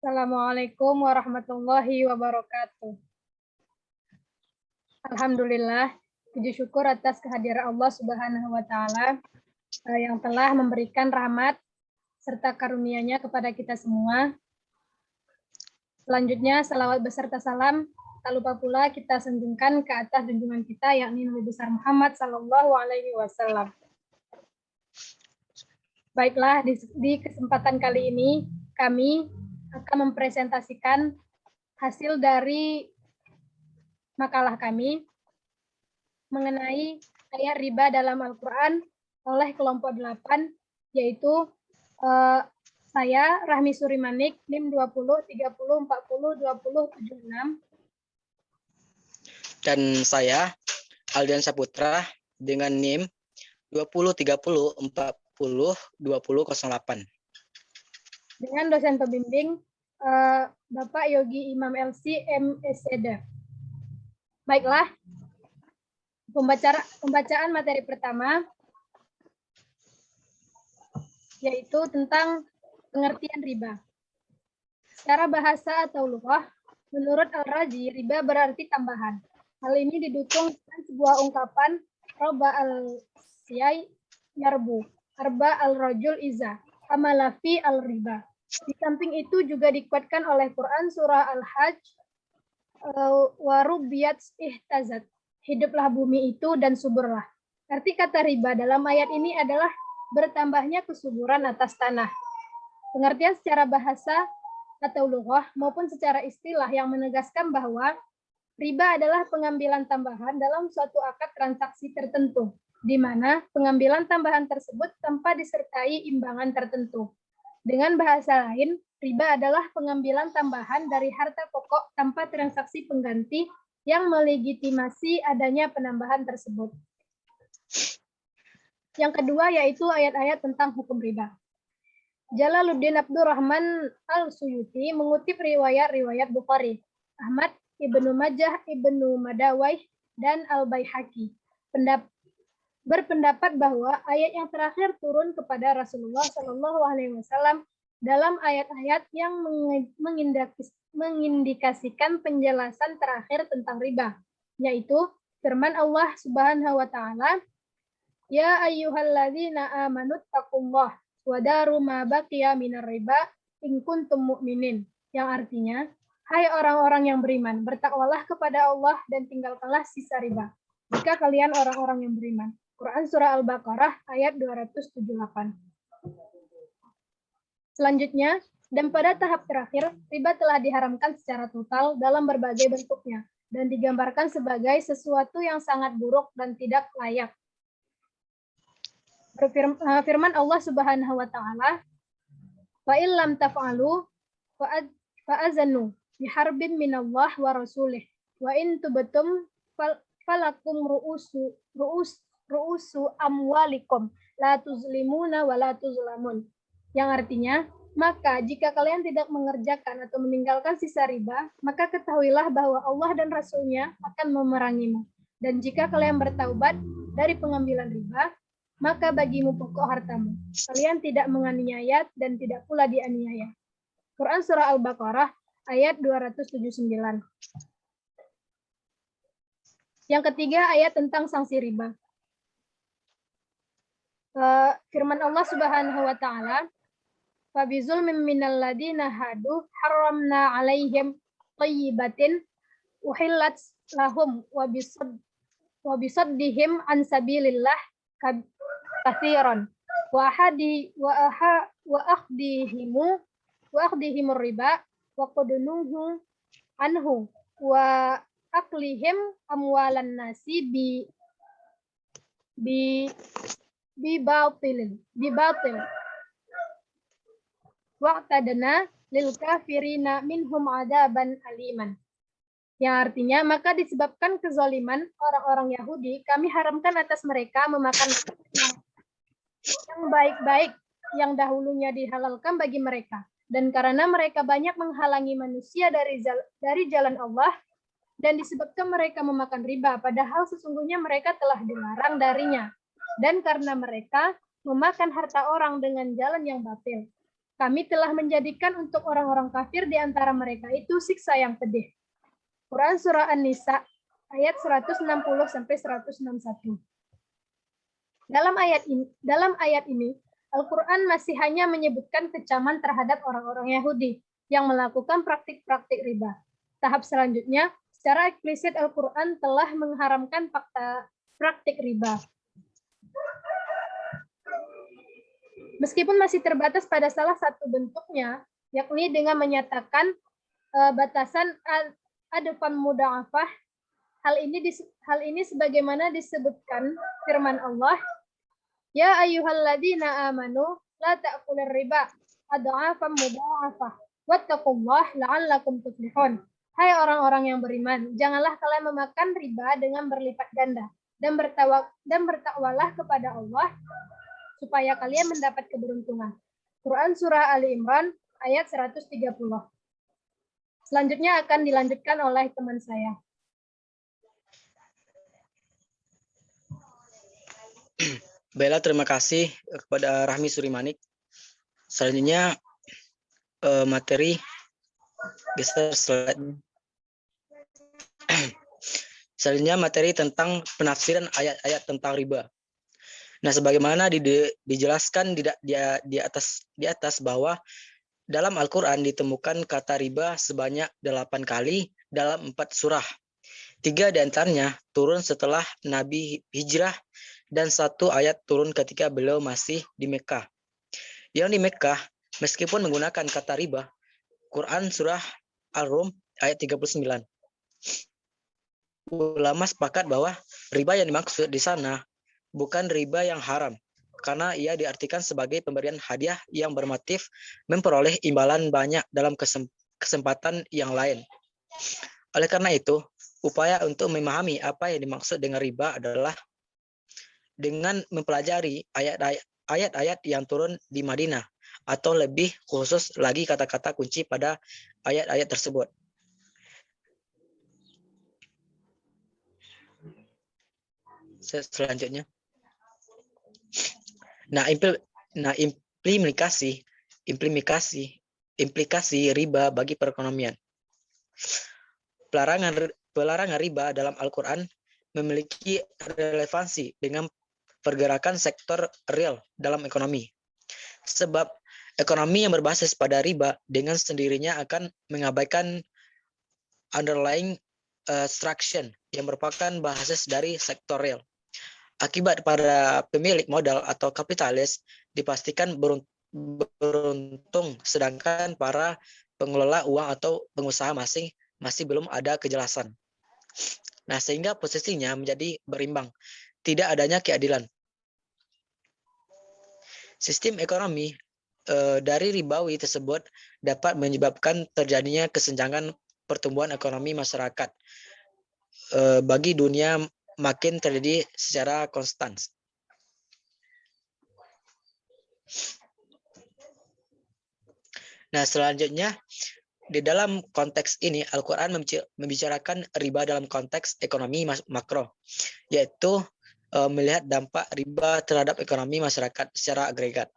Assalamualaikum warahmatullahi wabarakatuh. Alhamdulillah, puji syukur atas kehadiran Allah Subhanahu wa Ta'ala yang telah memberikan rahmat serta karunia-Nya kepada kita semua. Selanjutnya, salawat beserta salam, tak lupa pula kita sanjungkan ke atas junjungan kita, yakni Nabi besar Muhammad Sallallahu Alaihi Wasallam. Baiklah, di kesempatan kali ini kami akan mempresentasikan hasil dari makalah kami mengenai ayat riba dalam Al-Quran oleh kelompok 8, yaitu saya, Rahmi Surimanik, NIM 20 30 40 20 76. Dan saya, Aldian Saputra, dengan NIM 20 30 40 20 08. Dengan dosen pembimbing Bapak Yogi Imam LC MSED. Baiklah, pembacaan materi pertama yaitu tentang pengertian riba. Secara bahasa atau lughah, menurut Al-Razi, riba berarti tambahan. Hal ini didukung dengan sebuah ungkapan roba al-siyai yarbu, arba al-rajul iza, amalafi al-riba. Di samping itu juga dikuatkan oleh Quran surah Al-Hajj, warubiyat ihtazat, hiduplah bumi itu dan suburlah. Arti kata riba dalam ayat ini adalah bertambahnya kesuburan atas tanah. Pengertian secara bahasa atau lughah maupun secara istilah yang menegaskan bahwa riba adalah pengambilan tambahan dalam suatu akad transaksi tertentu, di mana pengambilan tambahan tersebut tanpa disertai imbangan tertentu. Dengan bahasa lain, riba adalah pengambilan tambahan dari harta pokok tanpa transaksi pengganti yang melegitimasi adanya penambahan tersebut. Yang kedua yaitu ayat-ayat tentang hukum riba. Jalaluddin Abdurrahman Al-Suyuti mengutip riwayat-riwayat Bukhari, Ahmad, Ibnu Majah, Ibnu Madawai, dan Al-Baihaqi. Berpendapat bahwa ayat yang terakhir turun kepada Rasulullah Shallallahu Alaihi Wasallam dalam ayat-ayat yang mengindikasikan penjelasan terakhir tentang riba, yaitu firman Allah Subhanahu Wa Taala, Ya ayyuhalladzina amanu taqullah wa daru ma baqiya minar riba in kuntum mu'minin, yang artinya, hai orang-orang yang beriman, bertakwalah kepada Allah dan tinggalkanlah sisa riba jika kalian orang-orang yang beriman. Quran surah Al-Baqarah ayat 278. Selanjutnya, dan pada tahap terakhir, riba telah diharamkan secara total dalam berbagai bentuknya dan digambarkan sebagai sesuatu yang sangat buruk dan tidak layak. Firman Allah Subhanahu wa taala, "Fa illam taf'alu fa'azanu biharbin minallah wa rasulih wa in tubtum falakum ru'usu amwalikum la tuzlimuna wa la tuzlamun." Yang artinya, maka jika kalian tidak mengerjakan atau meninggalkan sisa riba, maka ketahuilah bahwa Allah dan Rasul-Nya akan memerangimu. Dan jika kalian bertaubat dari pengambilan riba, maka bagimu pokok hartamu. Kalian tidak menganiaya dan tidak pula dianiaya. Quran surah Al-Baqarah ayat 279. Yang ketiga, ayat tentang sanksi riba. Firman Allah Subhanahu wa taala, "Fa bizulmin minal ladina hadu haramna 'alaihim thayyibatin uhillat lahum wa bisaddihim an sabilillah katsiran wa akhdihimur riba wa qadunuhu anhu wa aklihim amwalan nasi bi batil wa'tadna lil kafirina minhum adaban aliman." Yang artinya, maka disebabkan kezaliman orang-orang Yahudi, kami haramkan atas mereka memakan yang baik-baik yang dahulunya dihalalkan bagi mereka. Dan karena mereka banyak menghalangi manusia dari jalan Allah, dan disebabkan mereka memakan riba, padahal sesungguhnya mereka telah dilarang darinya. Dan karena mereka memakan harta orang dengan jalan yang batil. Kami telah menjadikan untuk orang-orang kafir di antara mereka itu siksa yang pedih. Quran Surah An-Nisa ayat 160-161. Dalam ayat ini, Al-Quran masih hanya menyebutkan kecaman terhadap orang-orang Yahudi yang melakukan praktik-praktik riba. Tahap selanjutnya, secara eksplisit Al-Quran telah mengharamkan praktik riba. Meskipun masih terbatas pada salah satu bentuknya, yakni dengan menyatakan batasan adfan mudha'afah, hal ini sebagaimana disebutkan firman Allah, ya ayyuhalladzina amanu la ta'kulur riba adha'afan mudha'afah wattaqullah la'allakum tuflihun. Hai orang-orang yang beriman, janganlah kalian memakan riba dengan berlipat ganda dan bertakwalah kepada Allah supaya kalian mendapat keberuntungan. Quran Surah Ali Imran ayat 130. Selanjutnya akan dilanjutkan oleh teman saya. Baiklah, terima kasih kepada Rahmi Surimanik. Selanjutnya materi geser slide. Selanjutnya materi tentang penafsiran ayat-ayat tentang riba. Nah, sebagaimana dijelaskan di atas bahwa dalam Al-Quran ditemukan kata riba sebanyak 8 kali dalam 4 surah. 3 diantaranya turun setelah Nabi hijrah dan 1 ayat turun ketika beliau masih di Mekah. Yang di Mekah, meskipun menggunakan kata riba, Quran Surah Al-Rum ayat 39. Ulama sepakat bahwa riba yang dimaksud di sana bukan riba yang haram, karena ia diartikan sebagai pemberian hadiah yang bermotif memperoleh imbalan banyak dalam kesempatan yang lain. Oleh karena itu, upaya untuk memahami apa yang dimaksud dengan riba adalah dengan mempelajari ayat-ayat yang turun di Madinah, atau lebih khusus lagi kata-kata kunci pada ayat-ayat tersebut. Selanjutnya. Nah, implikasi riba bagi perekonomian. Pelarangan riba dalam Al-Quran memiliki relevansi dengan pergerakan sektor real dalam ekonomi. Sebab ekonomi yang berbasis pada riba dengan sendirinya akan mengabaikan underlying structure yang merupakan basis dari sektor real. Akibat para pemilik modal atau kapitalis dipastikan beruntung, sedangkan para pengelola uang atau pengusaha masih belum ada kejelasan. Nah, sehingga posisinya menjadi berimbang, tidak adanya keadilan. Sistem ekonomi dari ribawi tersebut dapat menyebabkan terjadinya kesenjangan pertumbuhan ekonomi masyarakat bagi dunia makin terjadi secara konstan. Nah, selanjutnya di dalam konteks ini Al-Quran membicarakan riba dalam konteks ekonomi makro, yaitu melihat dampak riba terhadap ekonomi masyarakat secara agregat.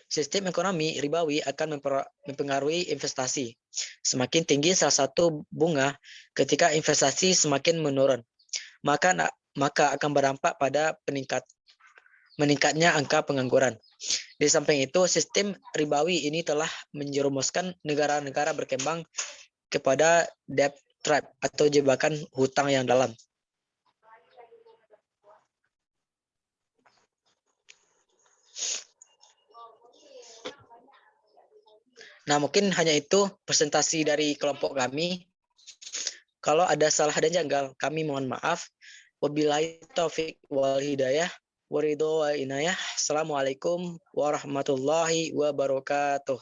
Sistem ekonomi ribawi akan mempengaruhi investasi. Semakin tinggi salah satu bunga ketika investasi semakin menurun, maka akan berdampak pada meningkatnya angka pengangguran. Di samping itu, sistem ribawi ini telah menjerumuskan negara-negara berkembang kepada debt trap atau jebakan hutang yang dalam. Nah, mungkin hanya itu presentasi dari kelompok kami. Kalau ada salah dan janggal, kami mohon maaf. Wabillahi taufik wal hidayah. Waridho wa inayah. Assalamualaikum warahmatullahi wabarakatuh.